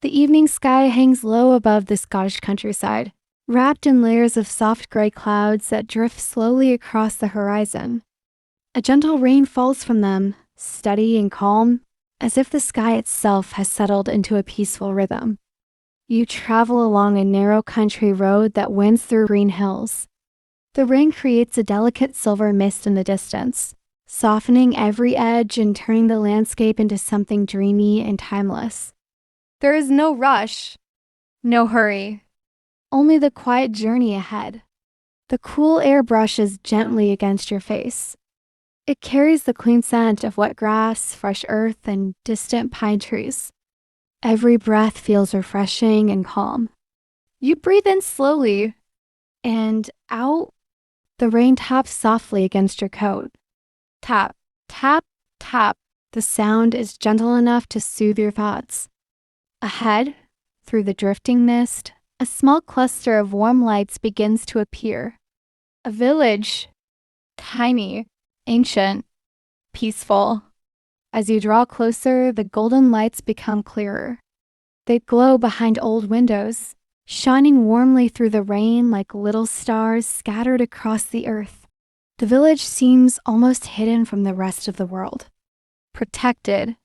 The evening sky hangs low above the Scottish countryside, wrapped in layers of soft gray clouds that drift slowly across the horizon. A gentle rain falls from them, steady and calm, as if the sky itself has settled into a peaceful rhythm. You travel along a narrow country road that winds through green hills. The rain creates a delicate silver mist in the distance, softening every edge and turning the landscape into something dreamy and timeless. There is no rush, no hurry, only the quiet journey ahead. The cool air brushes gently against your face. It carries the clean scent of wet grass, fresh earth, and distant pine trees. Every breath feels refreshing and calm. You breathe in slowly, and out, the rain taps softly against your coat. Tap, tap, tap. The sound is gentle enough to soothe your thoughts. Ahead, through the drifting mist, a small cluster of warm lights begins to appear. A village, tiny, ancient, peaceful. As you draw closer, the golden lights become clearer. They glow behind old windows, shining warmly through the rain like little stars scattered across the earth. The village seems almost hidden from the rest of the world. Protected,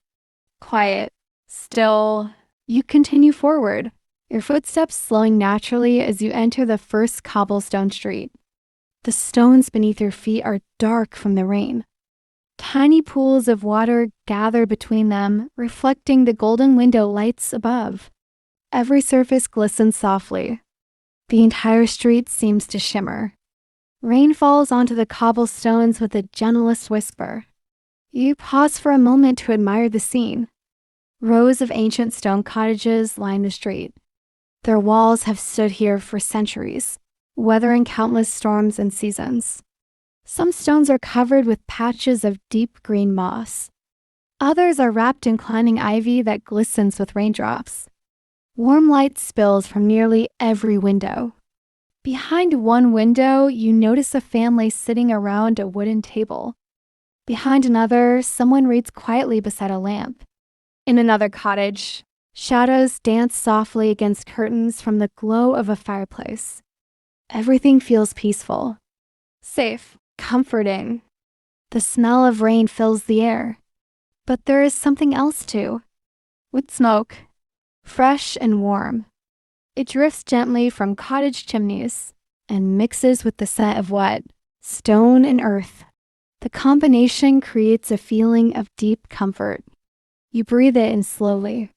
quiet, still. You continue forward, your footsteps slowing naturally as you enter the first cobblestone street. The stones beneath your feet are dark from the rain. Tiny pools of water gather between them, reflecting the golden window lights above. Every surface glistens softly. The entire street seems to shimmer. Rain falls onto the cobblestones with the gentlest whisper. You pause for a moment to admire the scene. Rows of ancient stone cottages line the street. Their walls have stood here for centuries, weathering countless storms and seasons. Some stones are covered with patches of deep green moss. Others are wrapped in climbing ivy that glistens with raindrops. Warm light spills from nearly every window. Behind one window, you notice a family sitting around a wooden table. Behind another, someone reads quietly beside a lamp. In another cottage, shadows dance softly against curtains from the glow of a fireplace. Everything feels peaceful, safe, comforting. The smell of rain fills the air. But there is something else too. Wood smoke, fresh and warm. It drifts gently from cottage chimneys and mixes with the scent of wood, stone, and earth. The combination creates a feeling of deep comfort. You breathe it in slowly.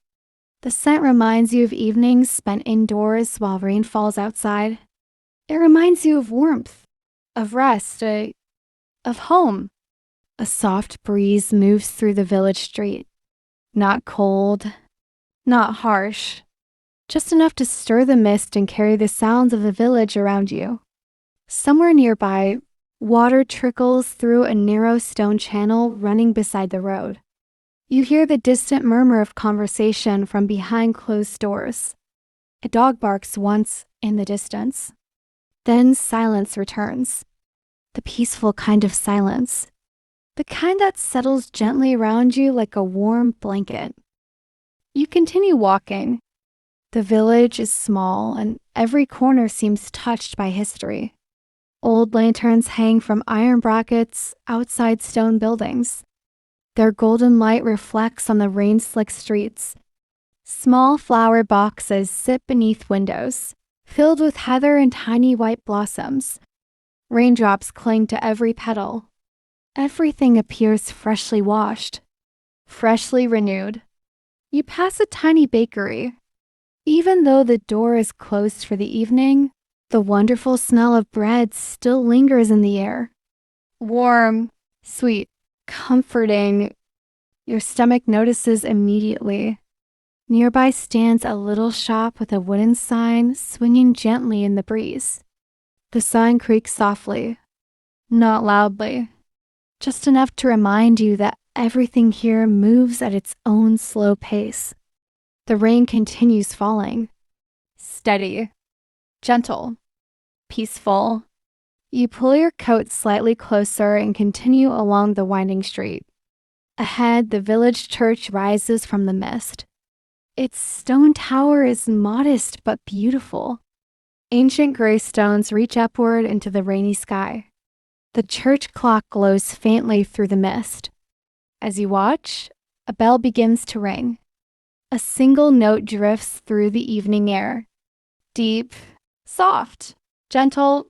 The scent reminds you of evenings spent indoors while rain falls outside. It reminds you of warmth, of rest, of home. A soft breeze moves through the village street. Not cold, not harsh, just enough to stir the mist and carry the sounds of the village around you. Somewhere nearby, water trickles through a narrow stone channel running beside the road. You hear the distant murmur of conversation from behind closed doors. A dog barks once in the distance. Then silence returns. The peaceful kind of silence. The kind that settles gently around you like a warm blanket. You continue walking. The village is small and every corner seems touched by history. Old lanterns hang from iron brackets outside stone buildings. Their golden light reflects on the rain-slicked streets. Small flower boxes sit beneath windows, filled with heather and tiny white blossoms. Raindrops cling to every petal. Everything appears freshly washed, freshly renewed. You pass a tiny bakery. Even though the door is closed for the evening, the wonderful smell of bread still lingers in the air. Warm, sweet, comforting. Your stomach notices immediately. Nearby stands a little shop with a wooden sign swinging gently in the breeze. The sign creaks softly, not loudly, just enough to remind you that everything here moves at its own slow pace. The rain continues falling. Steady, gentle, peaceful. You pull your coat slightly closer and continue along the winding street. Ahead, the village church rises from the mist. Its stone tower is modest but beautiful. Ancient gray stones reach upward into the rainy sky. The church clock glows faintly through the mist. As you watch, a bell begins to ring. A single note drifts through the evening air. Deep, soft, gentle.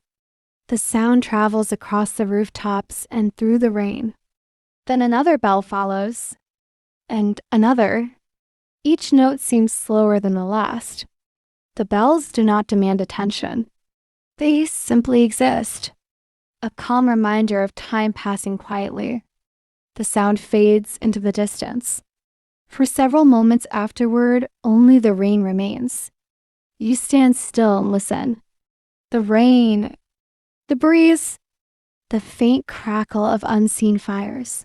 The sound travels across the rooftops and through the rain. Then another bell follows, and another. Each note seems slower than the last. The bells do not demand attention. They simply exist. A calm reminder of time passing quietly. The sound fades into the distance. For several moments afterward, only the rain remains. You stand still and listen. The rain, the breeze, the faint crackle of unseen fires,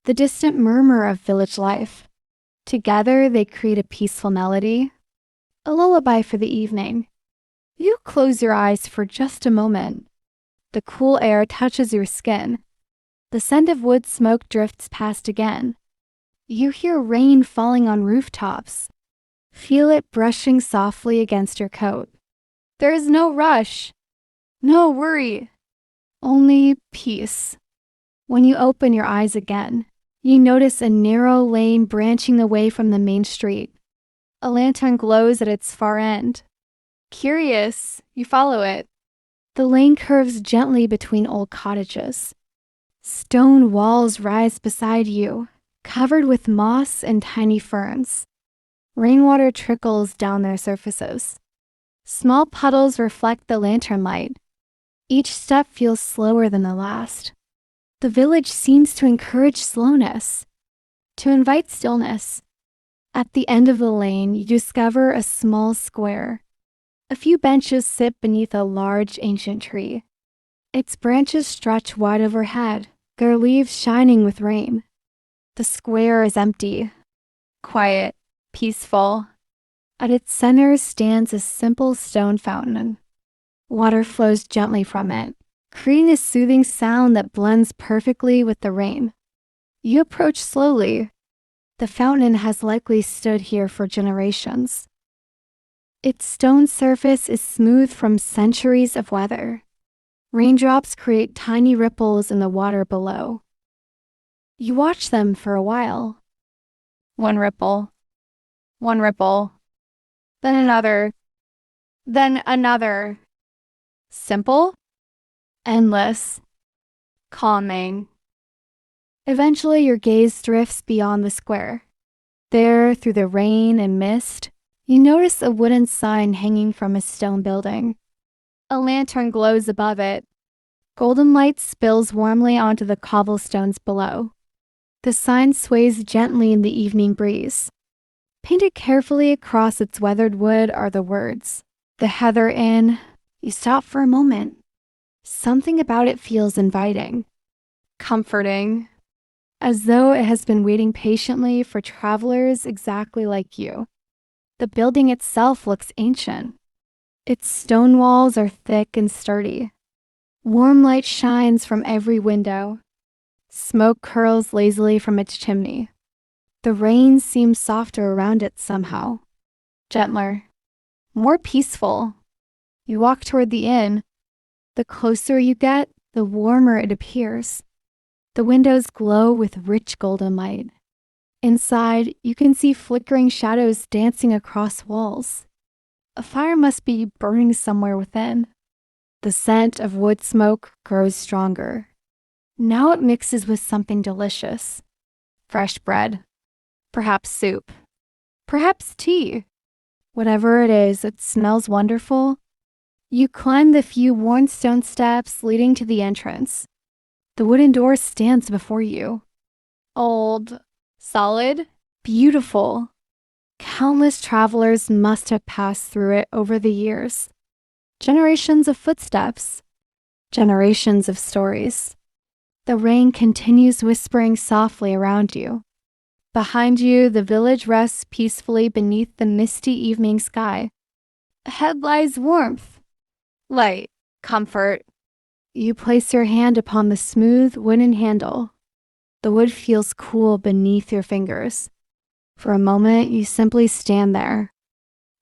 the distant murmur of village life. Together, they create a peaceful melody, a lullaby for the evening. You close your eyes for just a moment. The cool air touches your skin. The scent of wood smoke drifts past again. You hear rain falling on rooftops. Feel it brushing softly against your coat. There is no rush, no worry, only peace. When you open your eyes again, you notice a narrow lane branching away from the main street. A lantern glows at its far end. Curious, you follow it. The lane curves gently between old cottages. Stone walls rise beside you, covered with moss and tiny ferns. Rainwater trickles down their surfaces. Small puddles reflect the lantern light. Each step feels slower than the last. The village seems to encourage slowness, to invite stillness. At the end of the lane, you discover a small square. A few benches sit beneath a large ancient tree. Its branches stretch wide overhead, their leaves shining with rain. The square is empty, quiet, peaceful. At its center stands a simple stone fountain. Water flows gently from it, creating a soothing sound that blends perfectly with the rain. You approach slowly. The fountain has likely stood here for generations. Its stone surface is smooth from centuries of weather. Raindrops create tiny ripples in the water below. You watch them for a while. One ripple, then another, then another. Simple, endless, calming. Eventually, your gaze drifts beyond the square. There, through the rain and mist, you notice a wooden sign hanging from a stone building. A lantern glows above it. Golden light spills warmly onto the cobblestones below. The sign sways gently in the evening breeze. Painted carefully across its weathered wood are the words, "The Heather Inn." You stop for a moment. Something about it feels inviting, comforting, as though it has been waiting patiently for travelers exactly like you. The building itself looks ancient. Its stone walls are thick and sturdy. Warm light shines from every window. Smoke curls lazily from its chimney. The rain seems softer around it somehow, gentler, more peaceful. You walk toward the inn. The closer you get, the warmer it appears. The windows glow with rich golden light. Inside, you can see flickering shadows dancing across walls. A fire must be burning somewhere within. The scent of wood smoke grows stronger. Now it mixes with something delicious. Fresh bread. Perhaps soup. Perhaps tea. Whatever it is, it smells wonderful. You climb the few worn stone steps leading to the entrance. The wooden door stands before you. Old, solid, beautiful. Countless travelers must have passed through it over the years. Generations of footsteps. Generations of stories. The rain continues whispering softly around you. Behind you, the village rests peacefully beneath the misty evening sky. Ahead lies warmth, light, comfort. You place your hand upon the smooth wooden handle. The wood feels cool beneath your fingers. For a moment, you simply stand there,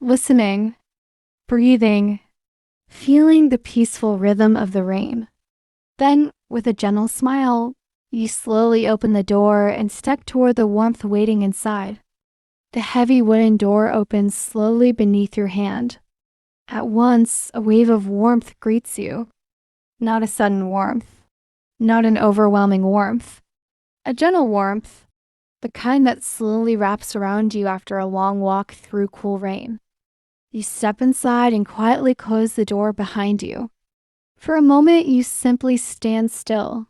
listening, breathing, feeling the peaceful rhythm of the rain. Then, with a gentle smile, you slowly open the door and step toward the warmth waiting inside. The heavy wooden door opens slowly beneath your hand. At once, a wave of warmth greets you. Not a sudden warmth, not an overwhelming warmth. A gentle warmth, the kind that slowly wraps around you after a long walk through cool rain. You step inside and quietly close the door behind you. For a moment, you simply stand still.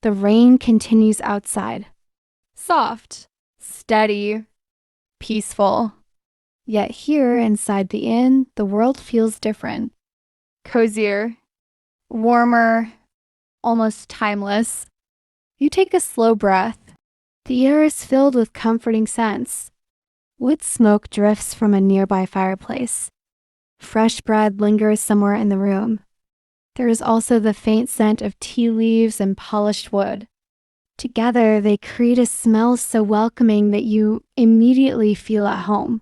The rain continues outside. Soft, steady, peaceful. Yet here inside the inn, the world feels different. Cozier, warmer, almost timeless. You take a slow breath. The air is filled with comforting scents. Wood smoke drifts from a nearby fireplace. Fresh bread lingers somewhere in the room. There is also the faint scent of tea leaves and polished wood. Together, they create a smell so welcoming that you immediately feel at home.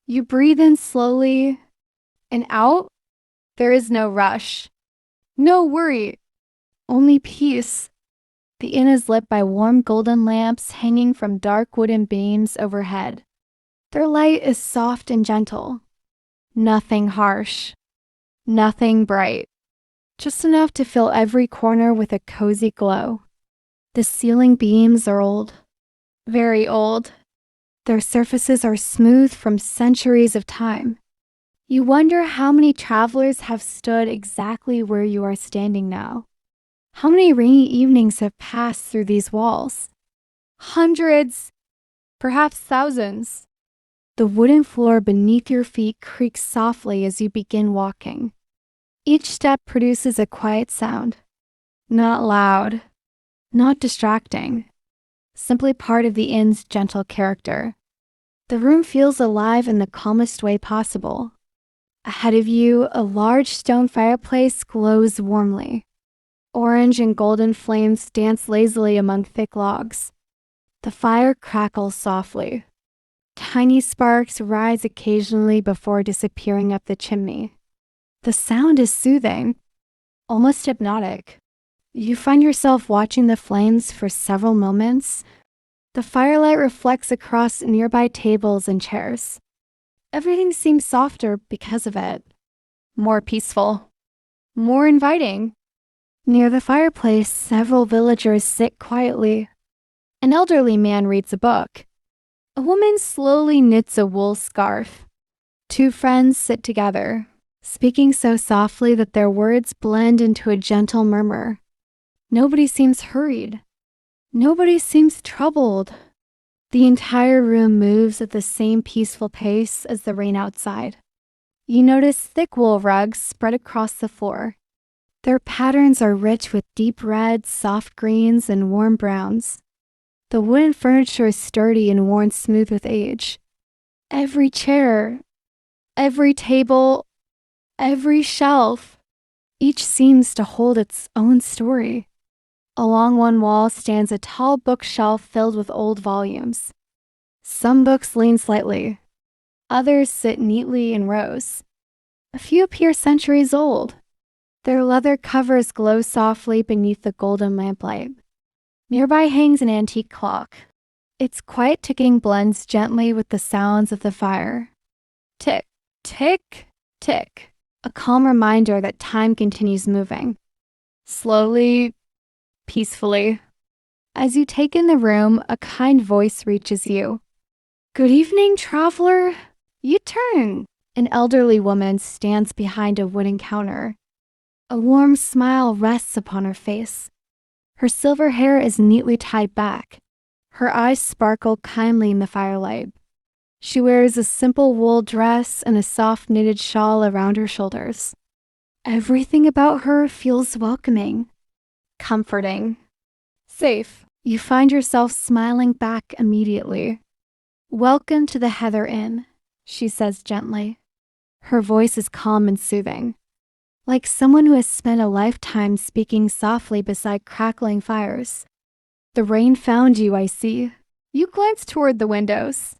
You breathe in slowly and out. There is no rush, no worry, only peace. The inn is lit by warm golden lamps hanging from dark wooden beams overhead. Their light is soft and gentle. Nothing harsh, nothing bright. Just enough to fill every corner with a cozy glow. The ceiling beams are old, very old. Their surfaces are smooth from centuries of time. You wonder how many travelers have stood exactly where you are standing now. How many rainy evenings have passed through these walls? Hundreds, perhaps thousands. The wooden floor beneath your feet creaks softly as you begin walking. Each step produces a quiet sound. Not loud, not distracting. Simply part of the inn's gentle character. The room feels alive in the calmest way possible. Ahead of you, a large stone fireplace glows warmly. Orange and golden flames dance lazily among thick logs. The fire crackles softly. Tiny sparks rise occasionally before disappearing up the chimney. The sound is soothing, almost hypnotic. You find yourself watching the flames for several moments. The firelight reflects across nearby tables and chairs. Everything seems softer because of it. More peaceful. More inviting. Near the fireplace, several villagers sit quietly. An elderly man reads a book. A woman slowly knits a wool scarf. Two friends sit together, speaking so softly that their words blend into a gentle murmur. Nobody seems hurried. Nobody seems troubled. The entire room moves at the same peaceful pace as the rain outside. You notice thick wool rugs spread across the floor. Their patterns are rich with deep reds, soft greens, and warm browns. The wooden furniture is sturdy and worn smooth with age. Every chair, every table, every shelf, each seems to hold its own story. Along one wall stands a tall bookshelf filled with old volumes. Some books lean slightly. Others sit neatly in rows. A few appear centuries old. Their leather covers glow softly beneath the golden lamplight. Nearby hangs an antique clock. Its quiet ticking blends gently with the sounds of the fire. Tick, tick, tick. A calm reminder that time continues moving. Slowly, peacefully. As you take in the room, a kind voice reaches you. "Good evening, traveler." You turn. An elderly woman stands behind a wooden counter. A warm smile rests upon her face. Her silver hair is neatly tied back. Her eyes sparkle kindly in the firelight. She wears a simple wool dress and a soft knitted shawl around her shoulders. Everything about her feels welcoming, comforting, safe. You find yourself smiling back immediately. "Welcome to the Heather Inn," she says gently. Her voice is calm and soothing, like someone who has spent a lifetime speaking softly beside crackling fires. "The rain found you, I see." You glance toward the windows.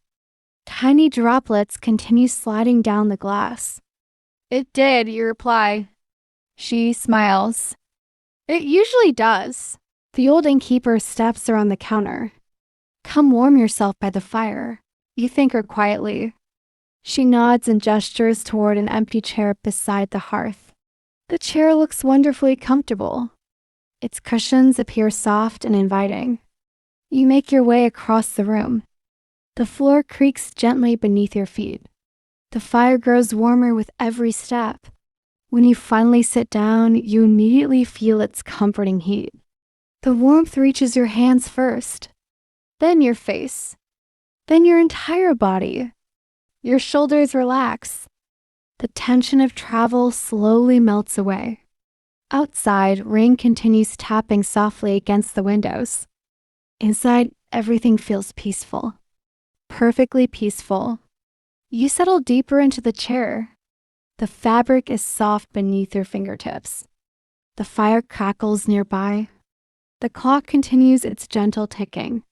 Tiny droplets continue sliding down the glass. It did, you reply. She smiles. It usually does. The old innkeeper steps around the counter. Come warm yourself by the fire, you thank her quietly. She nods and gestures toward an empty chair beside the hearth. The chair looks wonderfully comfortable. Its cushions appear soft and inviting. You make your way across the room. The floor creaks gently beneath your feet. The fire grows warmer with every step. When you finally sit down, you immediately feel its comforting heat. The warmth reaches your hands first, then your face, then your entire body. Your shoulders relax. The tension of travel slowly melts away. Outside, rain continues tapping softly against the windows. Inside, everything feels peaceful. Perfectly peaceful. You settle deeper into the chair. The fabric is soft beneath your fingertips. The fire crackles nearby. The clock continues its gentle ticking.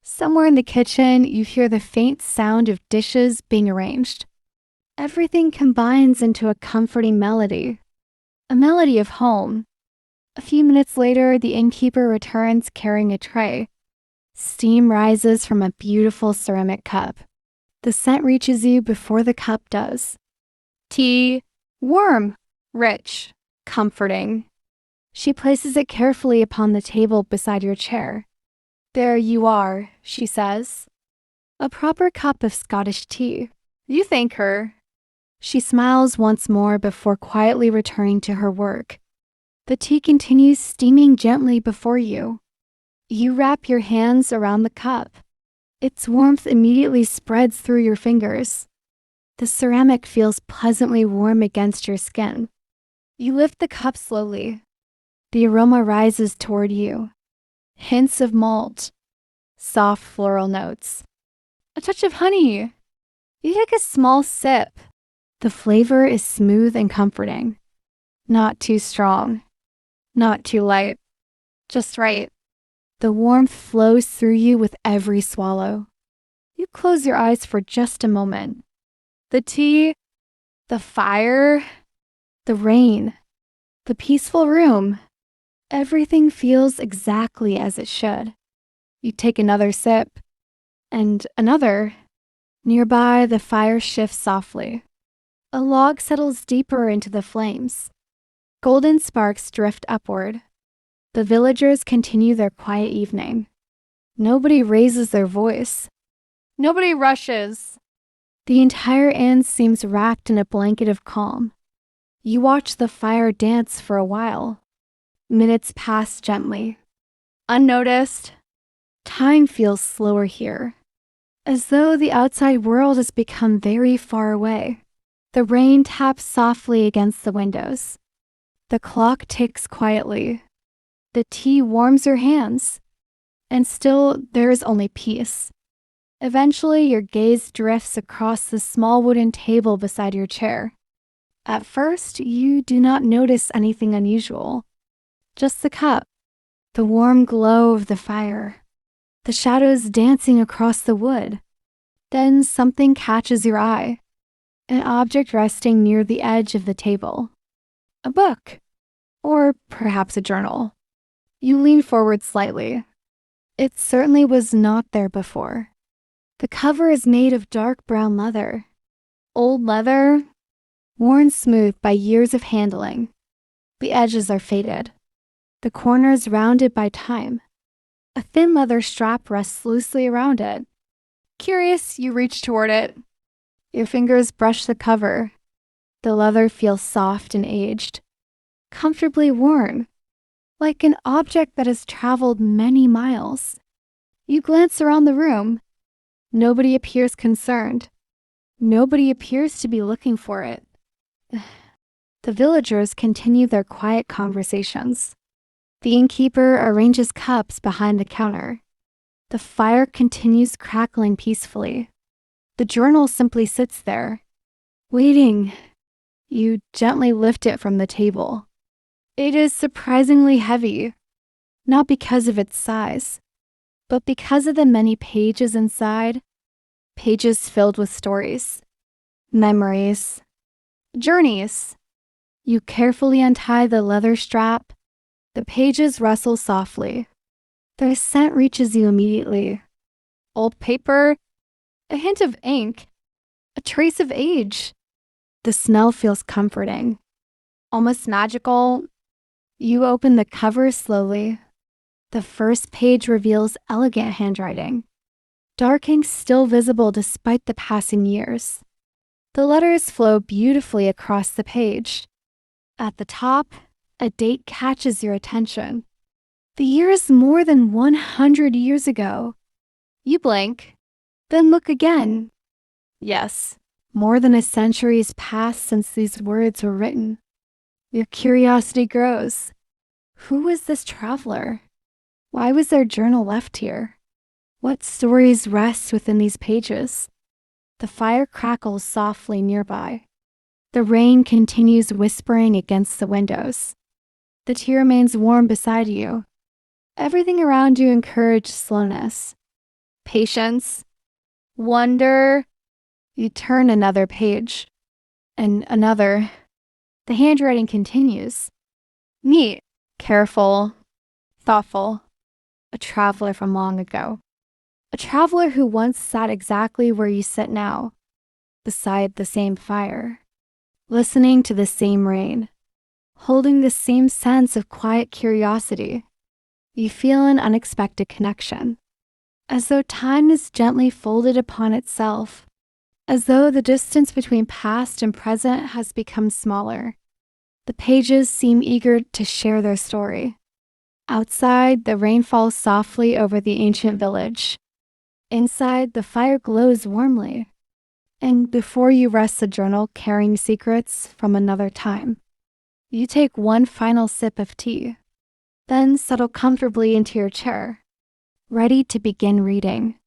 Somewhere in the kitchen, you hear the faint sound of dishes being arranged. Everything combines into a comforting melody, a melody of home. A few minutes later, the innkeeper returns carrying a tray. Steam rises from a beautiful ceramic cup. The scent reaches you before the cup does. Tea, warm, rich, comforting. She places it carefully upon the table beside your chair. There you are, she says. A proper cup of Scottish tea. You thank her. She smiles once more before quietly returning to her work. The tea continues steaming gently before you. You wrap your hands around the cup. Its warmth immediately spreads through your fingers. The ceramic feels pleasantly warm against your skin. You lift the cup slowly. The aroma rises toward you. Hints of malt, soft floral notes, a touch of honey. You take a small sip. The flavor is smooth and comforting. Not too strong, not too light, just right. The warmth flows through you with every swallow. You close your eyes for just a moment. The tea, the fire, the rain, the peaceful room. Everything feels exactly as it should. You take another sip, and another. Nearby, the fire shifts softly. A log settles deeper into the flames. Golden sparks drift upward. The villagers continue their quiet evening. Nobody raises their voice. Nobody rushes. The entire inn seems wrapped in a blanket of calm. You watch the fire dance for a while. Minutes pass gently. Unnoticed. Time feels slower here, as though the outside world has become very far away. The rain taps softly against the windows. The clock ticks quietly. The tea warms your hands, and still there is only peace. Eventually, your gaze drifts across the small wooden table beside your chair. At first, you do not notice anything unusual. Just the cup, the warm glow of the fire, the shadows dancing across the wood. Then something catches your eye, an object resting near the edge of the table. A book, or perhaps a journal. You lean forward slightly. It certainly was not there before. The cover is made of dark brown leather. Old leather, worn smooth by years of handling. The edges are faded. The corners rounded by time. A thin leather strap rests loosely around it. Curious, you reach toward it. Your fingers brush the cover. The leather feels soft and aged, comfortably worn, like an object that has traveled many miles. You glance around the room. Nobody appears concerned. Nobody appears to be looking for it. The villagers continue their quiet conversations. The innkeeper arranges cups behind the counter. The fire continues crackling peacefully. The journal simply sits there, waiting. You gently lift it from the table. It is surprisingly heavy, not because of its size, but because of the many pages inside. pages filled with stories, memories, journeys. You carefully untie the leather strap. The pages rustle softly. Their scent reaches you immediately. Old paper, a hint of ink, a trace of age. The smell feels comforting, almost magical. You open the cover slowly. The first page reveals elegant handwriting. Dark ink still visible despite the passing years. The letters flow beautifully across the page. At the top, a date catches your attention. The year is more than 100 years ago. You blink, then look again. Yes, more than a century has passed since these words were written. Your curiosity grows. Who was this traveler? Why was their journal left here? What stories rest within these pages? The fire crackles softly nearby. The rain continues whispering against the windows. The tea remains warm beside you. Everything around you encourages slowness, patience, wonder. You turn another page, and another. The handwriting continues. Neat, careful, thoughtful. A traveler from long ago. A traveler who once sat exactly where you sit now, beside the same fire, listening to the same rain, holding the same sense of quiet curiosity. You feel an unexpected connection, as though time is gently folded upon itself, as though the distance between past and present has become smaller. The pages seem eager to share their story. Outside, the rain falls softly over the ancient village. Inside, the fire glows warmly. And before you rest the journal carrying secrets from another time, you take one final sip of tea, then settle comfortably into your chair, ready to begin reading,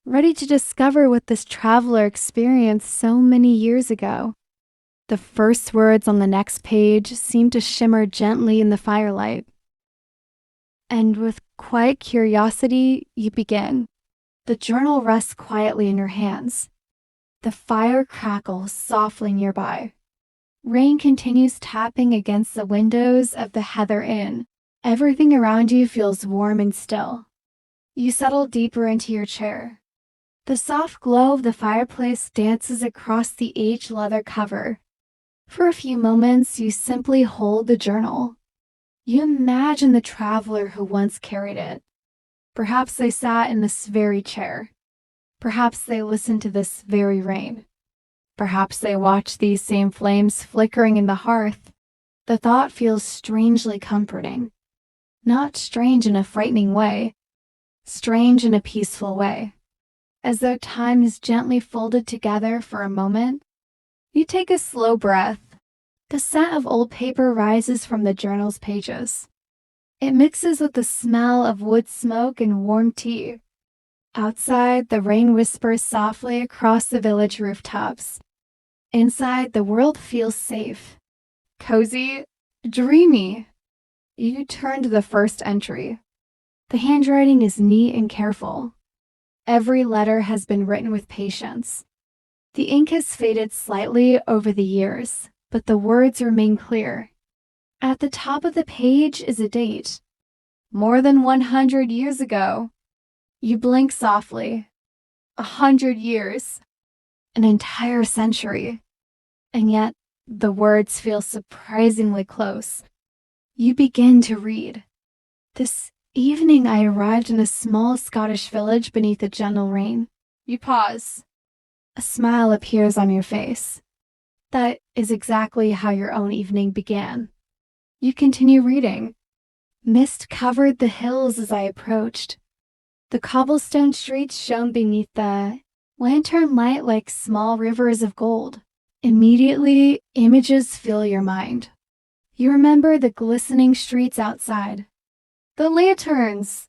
ready to discover what this traveler experienced so many years ago. The first words on the next page seem to shimmer gently in the firelight. And with quiet curiosity, you begin. The journal rests quietly in your hands. The fire crackles softly nearby. Rain continues tapping against the windows of the Heather Inn. Everything around you feels warm and still. You settle deeper into your chair. The soft glow of the fireplace dances across the aged leather cover. For a few moments, you simply hold the journal. You imagine the traveler who once carried it. Perhaps they sat in this very chair. Perhaps they listened to this very rain. Perhaps they watched these same flames flickering in the hearth. The thought feels strangely comforting. Not strange in a frightening way, strange in a peaceful way. As though time is gently folded together for a moment, you take a slow breath. The scent of old paper rises from the journal's pages. It mixes with the smell of wood smoke and warm tea. Outside, the rain whispers softly across the village rooftops. Inside, the world feels safe, cozy, dreamy. You turn to the first entry. The handwriting is neat and careful. Every letter has been written with patience. The ink has faded slightly over the years, but the words remain clear. At the top of the page is a date. More than 100 years ago. You blink softly. 100 years. An entire century. And yet, the words feel surprisingly close. You begin to read. This evening I arrived in a small Scottish village beneath a gentle rain. You pause. A smile appears on your face. That is exactly how your own evening began. You continue reading. Mist covered the hills as I approached. The cobblestone streets shone beneath the lantern light like small rivers of gold. Immediately, images fill your mind. You remember the glistening streets outside, the lanterns,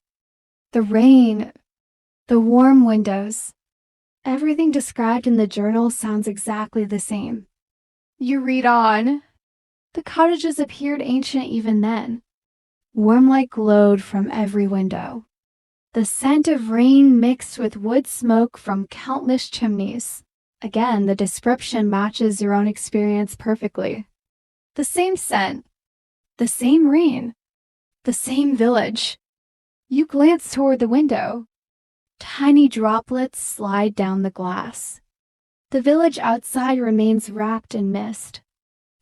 the rain, the warm windows. Everything described in the journal sounds exactly the same. You read on. The cottages appeared ancient even then. Warm light glowed from every window. The scent of rain mixed with wood smoke from countless chimneys. Again, the description matches your own experience perfectly. The same scent, the same rain, the same village. You glance toward the window. Tiny droplets slide down the glass. The village outside remains wrapped in mist.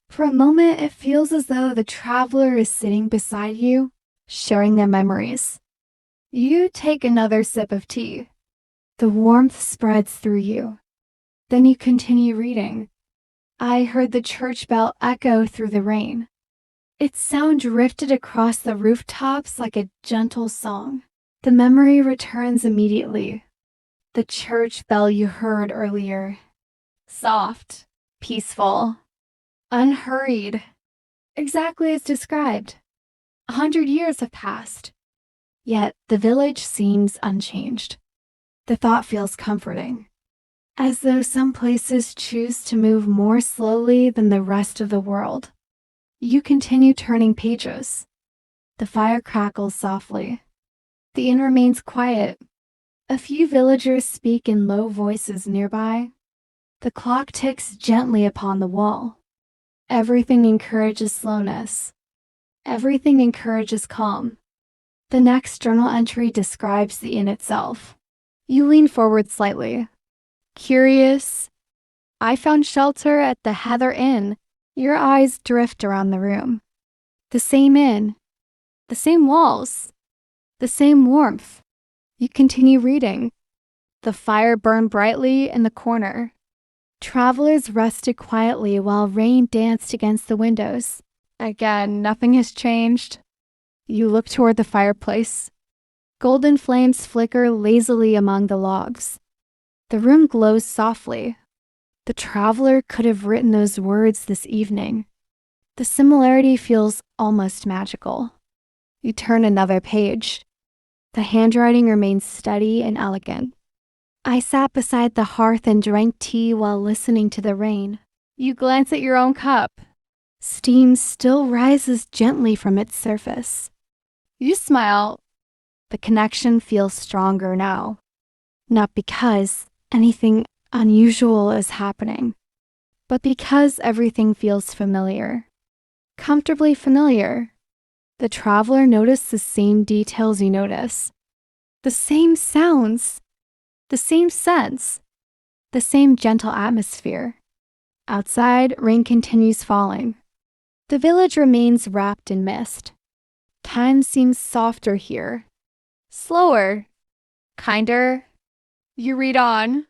For a moment, it feels as though the traveler is sitting beside you, sharing their memories. You take another sip of tea. The warmth spreads through you. Then you continue reading. I heard the church bell echo through the rain. Its sound drifted across the rooftops like a gentle song. The memory returns immediately. The church bell you heard earlier. Soft, peaceful, unhurried. Exactly as described. 100 years have passed. Yet the village seems unchanged. The thought feels comforting. As though some places choose to move more slowly than the rest of the world. You continue turning pages. The fire crackles softly. The inn remains quiet. A few villagers speak in low voices nearby. The clock ticks gently upon the wall. Everything encourages slowness. Everything encourages calm. The next journal entry describes the inn itself. You lean forward slightly. Curious. I found shelter at the Heather Inn. Your eyes drift around the room. The same inn. The same walls. The same warmth. You continue reading. The fire burned brightly in the corner. Travelers rested quietly while rain danced against the windows. Again, nothing has changed. You look toward the fireplace. Golden flames flicker lazily among the logs. The room glows softly. The traveler could have written those words this evening. The similarity feels almost magical. You turn another page. The handwriting remains steady and elegant. I sat beside the hearth and drank tea while listening to the rain. You glance at your own cup. Steam still rises gently from its surface. You smile. The connection feels stronger now. Not because anything unusual is happening, but because everything feels familiar. Comfortably familiar. The traveler noticed the same details you notice. The same sounds. The same scents. The same gentle atmosphere. Outside, rain continues falling. The village remains wrapped in mist. Time seems softer here. Slower. Kinder. You read on.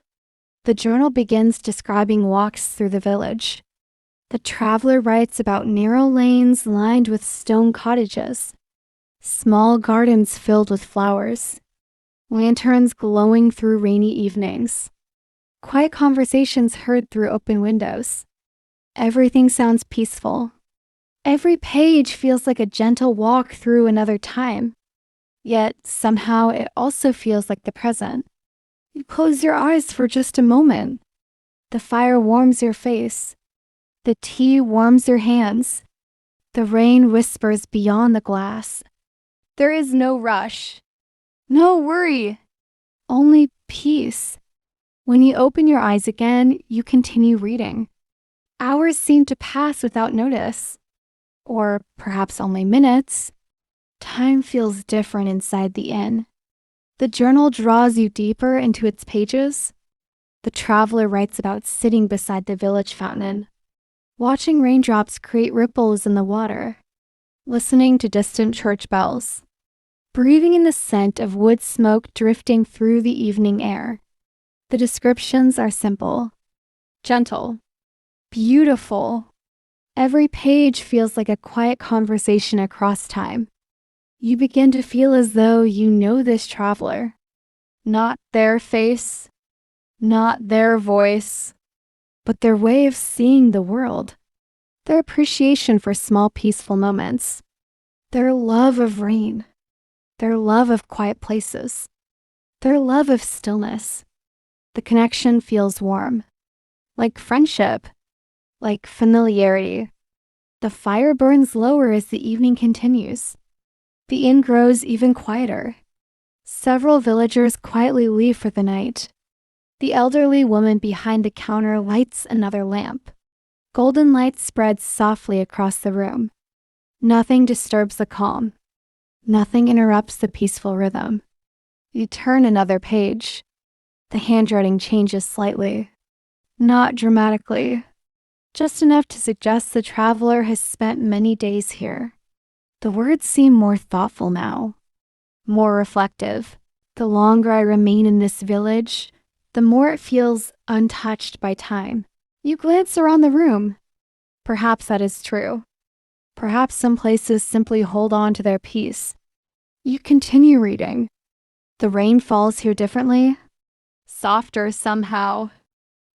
The journal begins describing walks through the village. The traveler writes about narrow lanes lined with stone cottages, small gardens filled with flowers, lanterns glowing through rainy evenings, quiet conversations heard through open windows. Everything sounds peaceful. Every page feels like a gentle walk through another time. Yet somehow it also feels like the present. You close your eyes for just a moment. The fire warms your face. The tea warms your hands. The rain whispers beyond the glass. There is no rush. No worry. Only peace. When you open your eyes again, you continue reading. Hours seem to pass without notice. Or perhaps only minutes. Time feels different inside the inn. The journal draws you deeper into its pages. The traveler writes about sitting beside the village fountain, watching raindrops create ripples in the water, listening to distant church bells, breathing in the scent of wood smoke drifting through the evening air. The descriptions are simple, gentle, beautiful. Every page feels like a quiet conversation across time. You begin to feel as though you know this traveler. Not their face, not their voice, but their way of seeing the world. Their appreciation for small peaceful moments. Their love of rain. Their love of quiet places. Their love of stillness. The connection feels warm. Like friendship. Like familiarity. The fire burns lower as the evening continues. The inn grows even quieter. Several villagers quietly leave for the night. The elderly woman behind the counter lights another lamp. Golden light spreads softly across the room. Nothing disturbs the calm. Nothing interrupts the peaceful rhythm. You turn another page. The handwriting changes slightly. Not dramatically. Just enough to suggest the traveler has spent many days here. The words seem more thoughtful now. More reflective. The longer I remain in this village, the more it feels untouched by time. You glance around the room. Perhaps that is true. Perhaps some places simply hold on to their peace. You continue reading. The rain falls here differently, softer somehow,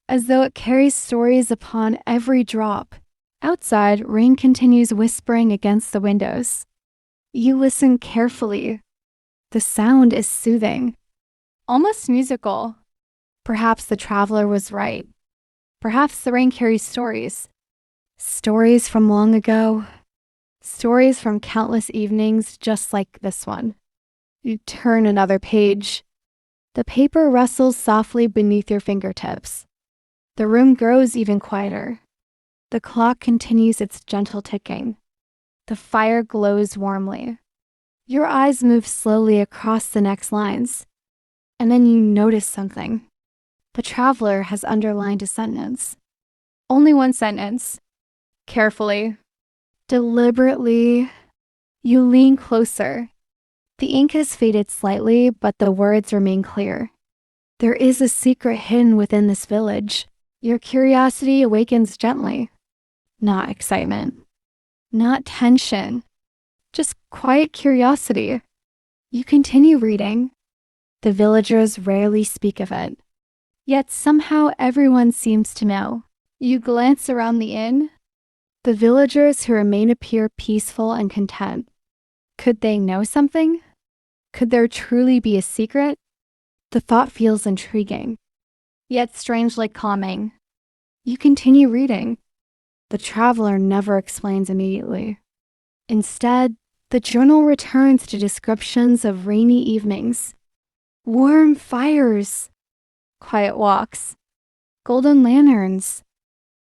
as though it carries stories upon every drop. Outside, rain continues whispering against the windows. You listen carefully. The sound is soothing, almost musical. Perhaps the traveler was right. Perhaps the rain carries stories. Stories from long ago. Stories from countless evenings just like this one. You turn another page. The paper rustles softly beneath your fingertips. The room grows even quieter. The clock continues its gentle ticking. The fire glows warmly. Your eyes move slowly across the next lines, and then you notice something. The traveler has underlined a sentence. Only one sentence. Carefully, deliberately, you lean closer. The ink has faded slightly, but the words remain clear. There is a secret hidden within this village. Your curiosity awakens gently. Not excitement. Not tension. Just quiet curiosity. You continue reading. The villagers rarely speak of it. Yet somehow everyone seems to know. You glance around the inn. The villagers who remain appear peaceful and content. Could they know something? Could there truly be a secret? The thought feels intriguing, yet strangely calming. You continue reading. The traveler never explains immediately. Instead, the journal returns to descriptions of rainy evenings, warm fires, quiet walks, golden lanterns.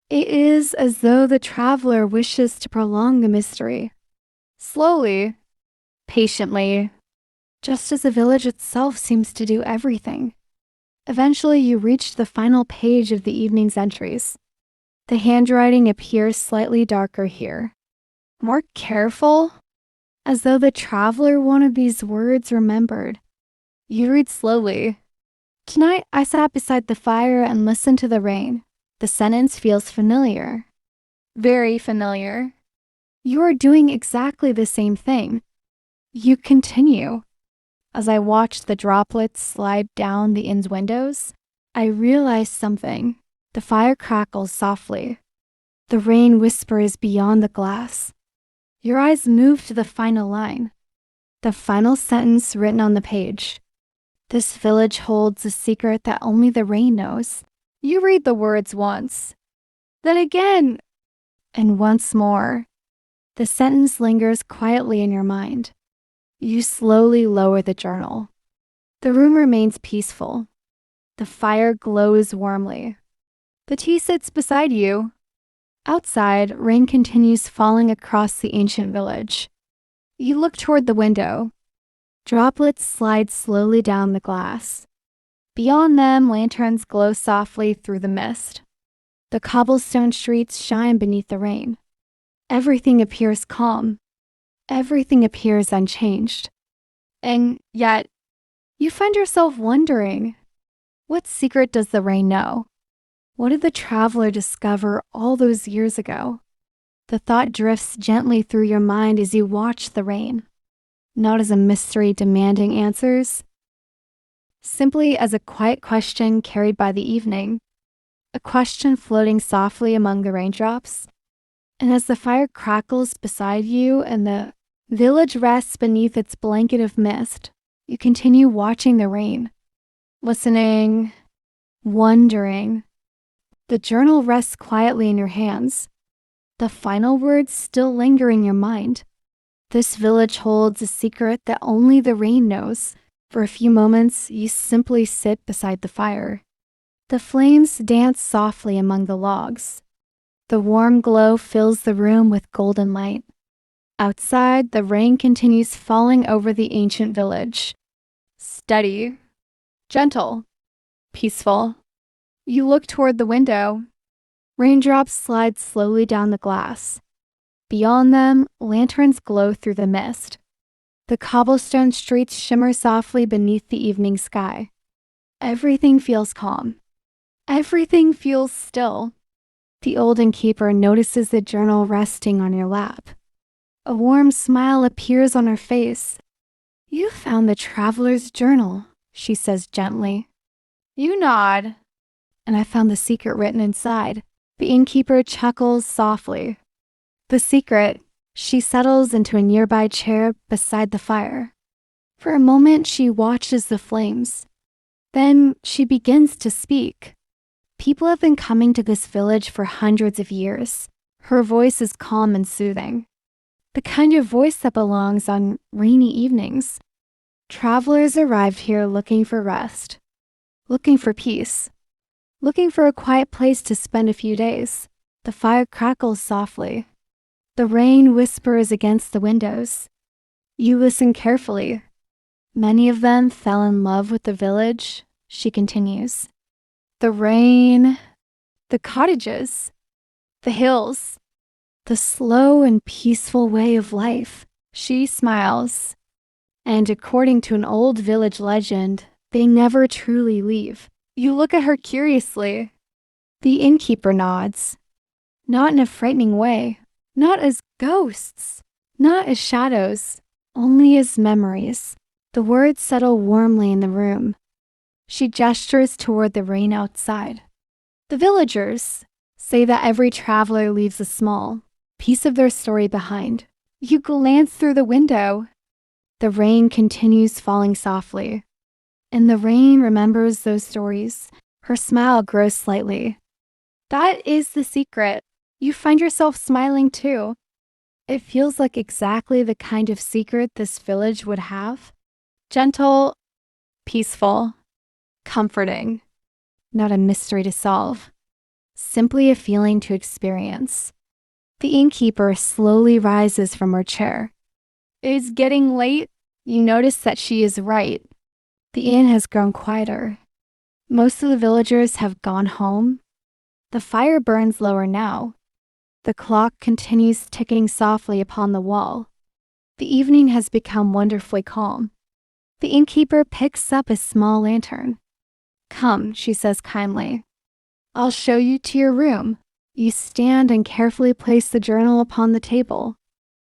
It is as though the traveler wishes to prolong the mystery. Slowly, patiently, just as the village itself seems to do everything. Eventually, you reach the final page of the evening's entries. The handwriting appears slightly darker here, more careful, as though the traveler wanted these words remembered. You read slowly. Tonight, I sat beside the fire and listened to the rain. The sentence feels familiar. Very familiar. You are doing exactly the same thing. You continue. As I watched the droplets slide down the inn's windows, I realized something. The fire crackles softly. The rain whispers beyond the glass. Your eyes move to the final line. The final sentence written on the page. This village holds a secret that only the rain knows. You read the words once, then again, and once more. The sentence lingers quietly in your mind. You slowly lower the journal. The room remains peaceful. The fire glows warmly. The tea sits beside you. Outside, rain continues falling across the ancient village. You look toward the window. Droplets slide slowly down the glass. Beyond them, lanterns glow softly through the mist. The cobblestone streets shine beneath the rain. Everything appears calm. Everything appears unchanged. And yet, you find yourself wondering, what secret does the rain know? What did the traveler discover all those years ago? The thought drifts gently through your mind as you watch the rain, not as a mystery demanding answers, simply as a quiet question carried by the evening, a question floating softly among the raindrops. And as the fire crackles beside you and the village rests beneath its blanket of mist, you continue watching the rain, listening, wondering. The journal rests quietly in your hands, the final words still linger in your mind. This village holds a secret that only the rain knows. For a few moments, you simply sit beside the fire. The flames dance softly among the logs. The warm glow fills the room with golden light. Outside, the rain continues falling over the ancient village. Steady, gentle, peaceful. You look toward the window. Raindrops slide slowly down the glass. Beyond them, lanterns glow through the mist. The cobblestone streets shimmer softly beneath the evening sky. Everything feels calm. Everything feels still. The old innkeeper notices the journal resting on your lap. A warm smile appears on her face. "You found the traveler's journal," she says gently. You nod. "And I found the secret written inside." The innkeeper chuckles softly. The secret. She settles into a nearby chair beside the fire. For a moment, she watches the flames. Then she begins to speak. People have been coming to this village for hundreds of years. Her voice is calm and soothing. The kind of voice that belongs on rainy evenings. Travelers arrived here looking for rest, looking for peace, looking for a quiet place to spend a few days. The fire crackles softly. The rain whispers against the windows. You listen carefully. Many of them fell in love with the village, she continues. The rain, the cottages, the hills, the slow and peaceful way of life. She smiles. And according to an old village legend, they never truly leave. You look at her curiously. The innkeeper nods. Not in a frightening way. Not as ghosts. Not as shadows. Only as memories. The words settle warmly in the room. She gestures toward the rain outside. The villagers say that every traveler leaves a small piece of their story behind. You glance through the window. The rain continues falling softly. And the rain remembers those stories. Her smile grows slightly. That is the secret. You find yourself smiling too. It feels like exactly the kind of secret this village would have. Gentle, peaceful, comforting. Not a mystery to solve. Simply a feeling to experience. The innkeeper slowly rises from her chair. It is getting late. You notice that she is right. The inn has grown quieter. Most of the villagers have gone home. The fire burns lower now. The clock continues ticking softly upon the wall. The evening has become wonderfully calm. The innkeeper picks up a small lantern. Come, she says kindly. I'll show you to your room. You stand and carefully place the journal upon the table.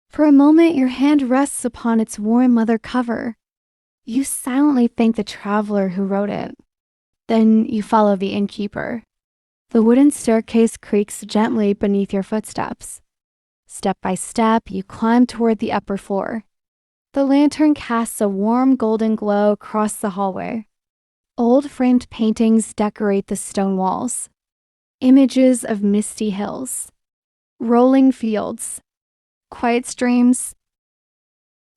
For a moment, your hand rests upon its warm leather cover. You silently thank the traveler who wrote it. Then you follow the innkeeper. The wooden staircase creaks gently beneath your footsteps. Step by step, you climb toward the upper floor. The lantern casts a warm golden glow across the hallway. Old framed paintings decorate the stone walls. Images of misty hills, rolling fields, quiet streams,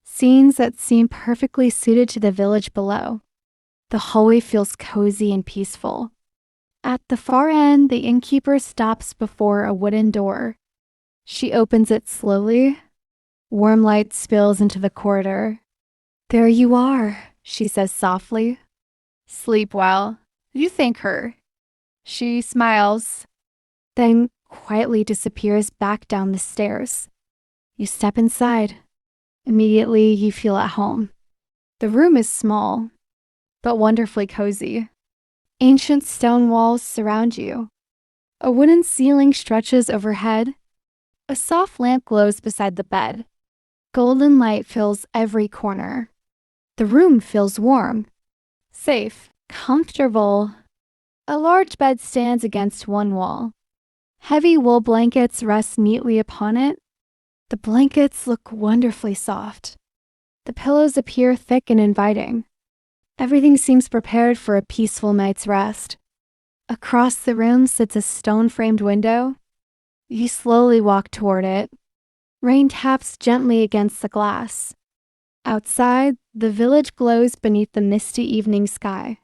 scenes that seem perfectly suited to the village below. The hallway feels cozy and peaceful. At the far end, the innkeeper stops before a wooden door. She opens it slowly. Warm light spills into the corridor. There you are, she says softly. Sleep well. You thank her. She smiles, then quietly disappears back down the stairs. You step inside. Immediately, you feel at home. The room is small, but wonderfully cozy. Ancient stone walls surround you. A wooden ceiling stretches overhead. A soft lamp glows beside the bed. Golden light fills every corner. The room feels warm, safe, comfortable. A large bed stands against one wall. Heavy wool blankets rest neatly upon it. The blankets look wonderfully soft. The pillows appear thick and inviting. Everything seems prepared for a peaceful night's rest. Across the room sits a stone-framed window. You slowly walk toward it. Rain taps gently against the glass. Outside, the village glows beneath the misty evening sky.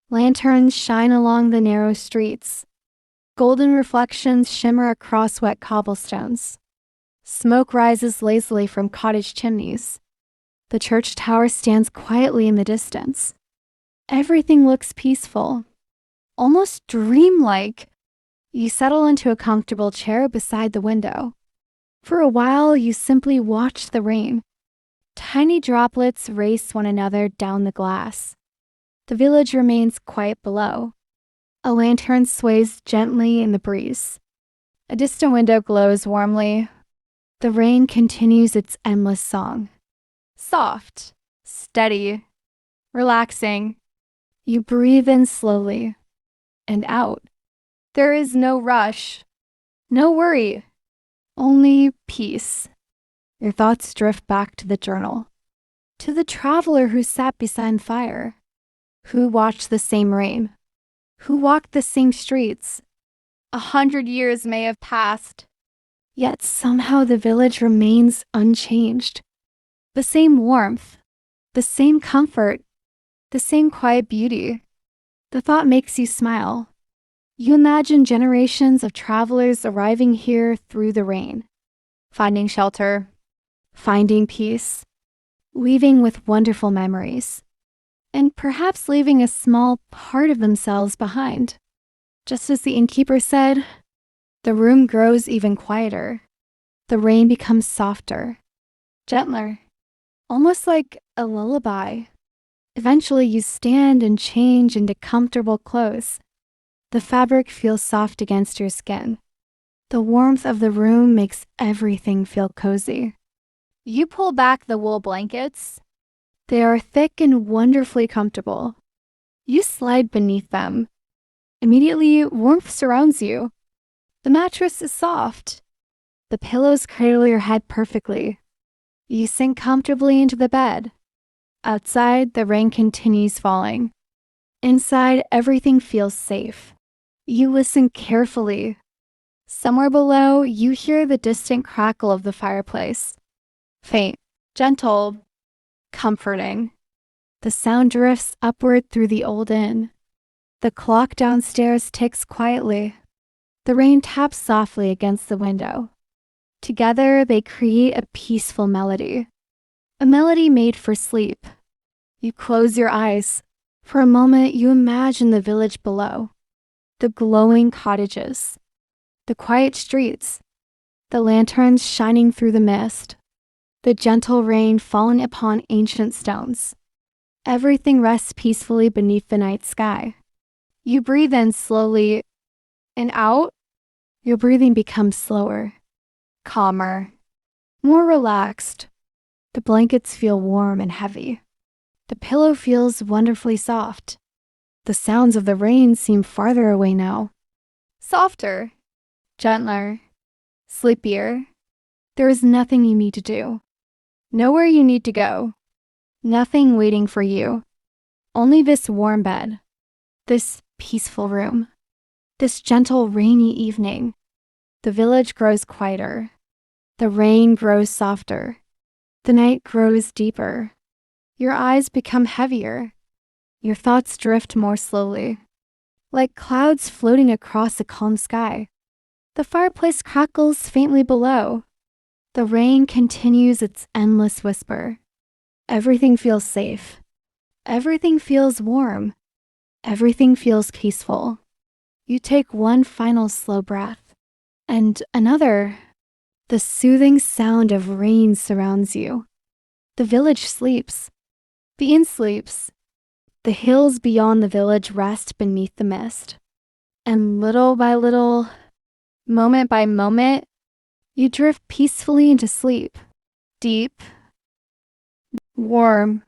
Lanterns shine along the narrow streets. Golden reflections shimmer across wet cobblestones. Smoke rises lazily from cottage chimneys. The church tower stands quietly in the distance. Everything looks peaceful, almost dreamlike. You settle into a comfortable chair beside the window. For a while, you simply watch the rain. Tiny droplets race one another down the glass. The village remains quiet below. A lantern sways gently in the breeze. A distant window glows warmly. The rain continues its endless song. Soft, steady, relaxing. You breathe in slowly and out. There is no rush, no worry, only peace. Your thoughts drift back to the journal, to the traveler who sat beside the fire, who watched the same rain, who walked the same streets. 100 years may have passed, yet somehow the village remains unchanged. The same warmth, the same comfort, the same quiet beauty. The thought makes you smile. You imagine generations of travelers arriving here through the rain, finding shelter, finding peace, leaving with wonderful memories, and perhaps leaving a small part of themselves behind. Just as the innkeeper said, the room grows even quieter. The rain becomes softer, gentler, almost like a lullaby. Eventually, you stand and change into comfortable clothes. The fabric feels soft against your skin. The warmth of the room makes everything feel cozy. You pull back the wool blankets. They are thick and wonderfully comfortable. You slide beneath them. Immediately, warmth surrounds you. The mattress is soft. The pillows cradle your head perfectly. You sink comfortably into the bed. Outside, the rain continues falling. Inside, everything feels safe. You listen carefully. Somewhere below, you hear the distant crackle of the fireplace. Faint, gentle, comforting. The sound drifts upward through the old inn. The clock downstairs ticks quietly. The rain taps softly against the window. Together, they create a peaceful melody. A melody made for sleep. You close your eyes. For a moment, you imagine the village below. The glowing cottages. The quiet streets. The lanterns shining through the mist. The gentle rain falling upon ancient stones. Everything rests peacefully beneath the night sky. You breathe in slowly and out. Your breathing becomes slower, calmer, more relaxed. The blankets feel warm and heavy. The pillow feels wonderfully soft. The sounds of the rain seem farther away now. Softer, gentler, sleepier. There is nothing you need to do. Nowhere you need to go. Nothing waiting for you. Only this warm bed. This peaceful room. This gentle rainy evening. The village grows quieter. The rain grows softer. The night grows deeper. Your eyes become heavier. Your thoughts drift more slowly, like clouds floating across a calm sky. The fireplace crackles faintly below. The rain continues its endless whisper. Everything feels safe. Everything feels warm. Everything feels peaceful. You take one final slow breath, and another. The soothing sound of rain surrounds you. The village sleeps. The inn sleeps. The hills beyond the village rest beneath the mist. And little by little, moment by moment, you drift peacefully into sleep. Deep, warm,